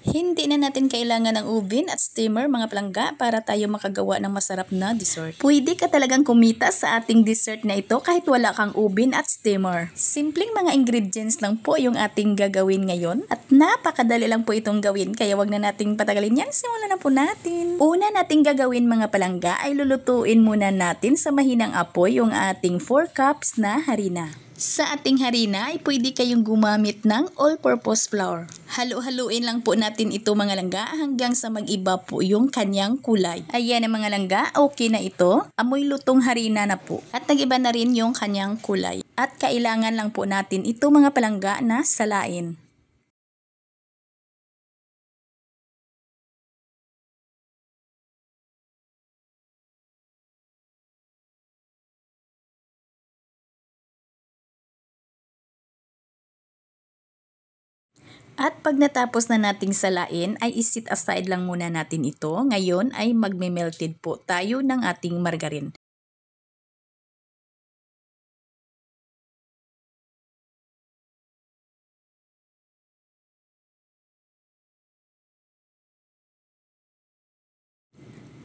Hindi na natin kailangan ng oven at steamer mga palangga para tayo makagawa ng masarap na dessert. Pwede ka talagang kumita sa ating dessert na ito kahit wala kang oven at steamer. Simpleng mga ingredients lang po yung ating gagawin ngayon at napakadali lang po itong gawin kaya wag na nating patagalin yan. Simulan na po natin. Una nating gagawin mga palangga ay lulutuin muna natin sa mahinang apoy yung ating 4 cups na harina. Sa ating harina ay pwede kayong gumamit ng all-purpose flour. Halu-haluin lang po natin ito mga langga hanggang sa mag-iba po yung kanyang kulay. Ayan ang mga langga, okay na ito. Amoy lutong harina na po. At nag-iba na rin yung kanyang kulay. At kailangan lang po natin ito mga palangga na salain. At pag natapos na nating salain ay isit aside lang muna natin ito. Ngayon ay magme-melted po tayo ng ating margarine.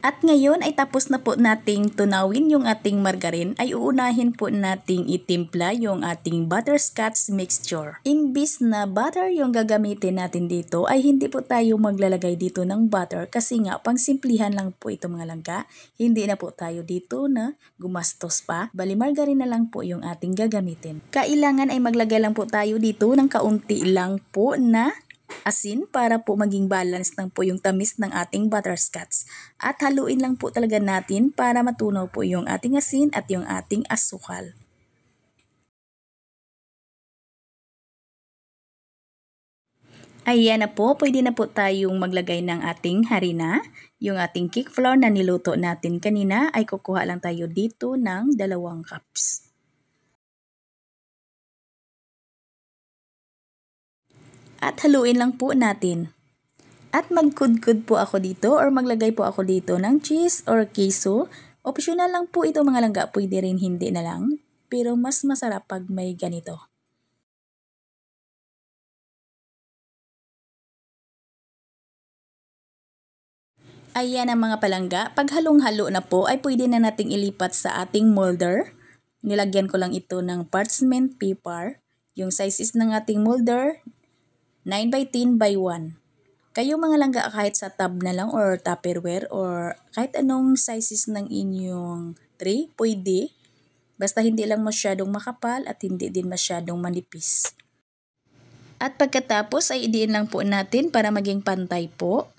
At ngayon ay tapos na po nating tunawin yung ating margarine ay uunahin po nating itimpla yung ating butterscotch mixture. Imbis na butter yung gagamitin natin dito ay hindi po tayo maglalagay dito ng butter kasi nga pang simplihan lang po ito mga langga. Hindi na po tayo dito na gumastos pa. Bali margarine na lang po yung ating gagamitin. Kailangan ay maglagay lang po tayo dito ng kaunti lang po na asin para po maging balance lang po yung tamis ng ating butterscotch. At haluin lang po talaga natin para matunaw po yung ating asin at yung ating asukal. Ayan na po, pwede na po tayong maglagay ng ating harina. Yung ating cake flour na niluto natin kanina ay kukuha lang tayo dito ng 2 cups. At haluin lang po natin. At magkudkod po ako dito or maglagay po ako dito ng cheese or queso. Optional lang po ito mga langga, pwede rin hindi na lang. Pero mas masarap pag may ganito. Ayan ang mga palangga, pag halong-halo na po ay pwede na nating ilipat sa ating molder. Nilagyan ko lang ito ng parchment paper. Yung sizes ng ating molder, 9x10x1. Kayo mga langga kahit sa tub na lang or tupperware or kahit anong sizes ng inyong tray, pwede. Basta hindi lang masyadong makapal at hindi din masyadong manipis. At pagkatapos ay idiin lang po natin para maging pantay po.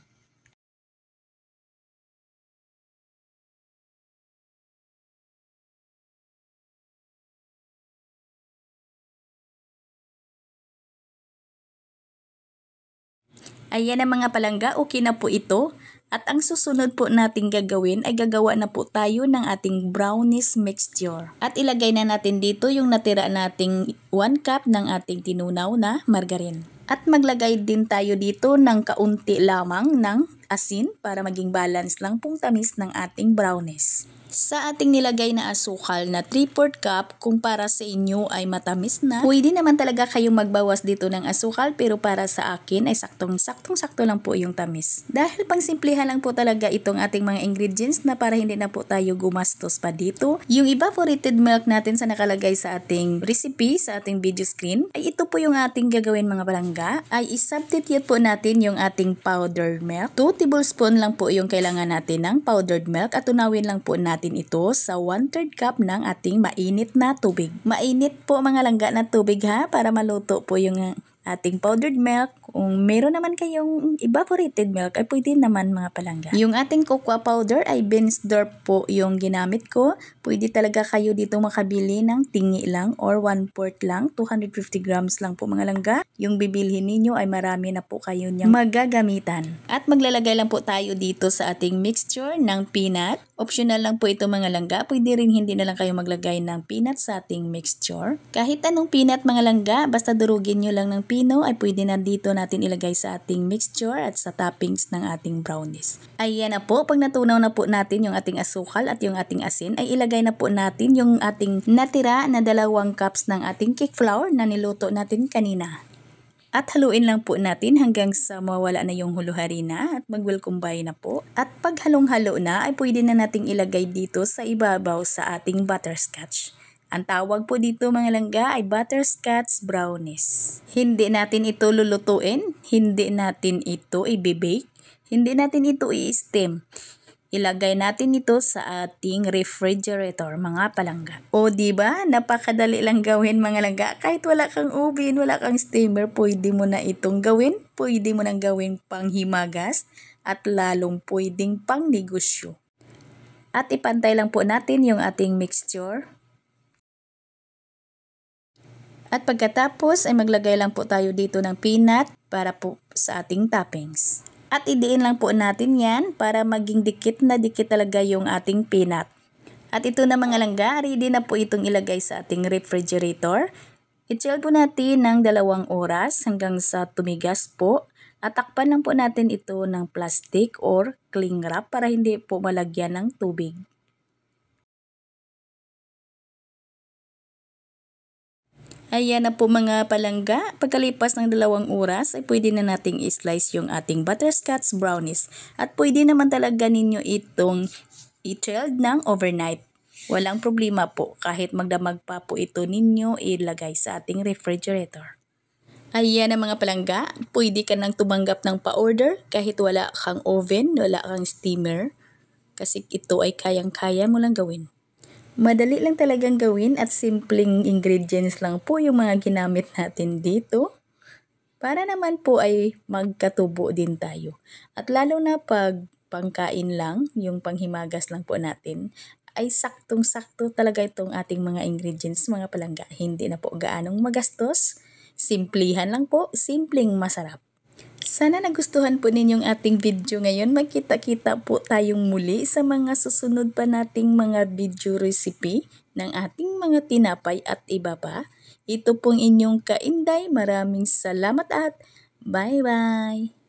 Ayan ang mga palangga, okay na po ito. At ang susunod po nating gagawin ay gagawa na po tayo ng ating brownies mixture. At ilagay na natin dito yung natira nating 1 cup ng ating tinunaw na margarine. At maglagay din tayo dito ng kaunti lamang ng asin para maging balance lang pong tamis ng ating brownies. Sa ating nilagay na asukal na 3/4 cup, kung para sa inyo ay matamis na, pwede naman talaga kayong magbawas dito ng asukal pero para sa akin ay saktong-sakto lang po yung tamis. Dahil pang simplihan lang po talaga itong ating mga ingredients na para hindi na po tayo gumastos pa dito. Yung evaporated milk natin sa nakalagay sa ating recipe, sa ating video screen, ay ito po yung ating gagawin mga palangga. Ay isubstitute po natin yung ating powdered milk. 2 tablespoon lang po yung kailangan natin ng powdered milk at tunawin lang po natin ito sa 1/3 cup ng ating mainit na tubig. Mainit po mga langga na tubig ha para maluto po yung ating powdered milk. Kung meron naman kayong evaporated milk ay pwede naman mga palangga. Yung ating cocoa powder ay Bensdorp po yung ginamit ko. Pwede talaga kayo dito makabili ng tingi lang or 1/4 lang. 250 grams lang po mga langga. Yung bibilhin ninyo ay marami na po kayo niyang magagamitan. At maglalagay lang po tayo dito sa ating mixture ng peanut. Optional lang po ito mga langga. Pwede rin hindi na lang kayo maglagay ng peanut sa ating mixture. Kahit anong peanut mga langga, basta durugin nyo lang ng pino ay pwede na dito natin ilagay sa ating mixture at sa toppings ng ating brownies. Ayan na po, pag natunaw na po natin yung ating asukal at yung ating asin, ay ilagay na po natin yung ating natira na 2 cups ng ating cake flour na niluto natin kanina. At haluin lang po natin hanggang sa mawala na yung hulo harina at mag-welcombay na po. At pag halong-halo na ay pwede na nating ilagay dito sa ibabaw sa ating butterscotch. Ang tawag po dito mga langga ay butterscotch brownies. Hindi natin ito lulutuin, hindi natin ito i-bake, hindi natin ito i-steam. Ilagay natin ito sa ating refrigerator, mga palangga. O diba, napakadali lang gawin mga langga. Kahit wala kang oven, wala kang steamer, pwede mo na itong gawin. Pwede mo nang gawin pang himagas at lalong pwedeng pang negosyo. At ipantay lang po natin yung ating mixture. At pagkatapos ay maglagay lang po tayo dito ng peanut para po sa ating toppings. At idiin lang po natin yan para maging dikit na dikit talaga yung ating peanut. At ito na mga langga, ready na po itong ilagay sa ating refrigerator. I-chill po natin ng 2 oras hanggang sa tumigas po. At takpan lang po natin ito ng plastic or cling wrap para hindi po malagyan ng tubig. Ayan na po mga palangga, pagkalipas ng 2 oras ay pwede na nating i-slice yung ating butterscotch brownies. At pwede naman talaga ninyo itong i-chilled ng overnight. Walang problema po kahit magdamag pa po ito ninyo ilagay sa ating refrigerator. Ayan na mga palangga, pwede ka nang tumanggap ng pa-order kahit wala kang oven, wala kang steamer. Kasi ito ay kayang-kaya mo lang gawin. Madali lang talagang gawin at simpleng ingredients lang po yung mga ginamit natin dito. Para naman po ay magkatubo din tayo. At lalo na pag pangkain lang, yung panghimagas lang po natin, ay saktong-sakto talaga itong ating mga ingredients, mga palangga. Hindi na po gaanong magastos, simplihan lang po, simpleng masarap. Sana nagustuhan po ninyong ating video ngayon. Magkita-kita po tayong muli sa mga susunod pa nating mga video recipe ng ating mga tinapay at iba pa. Ito pong inyong Kainday. Maraming salamat at bye-bye!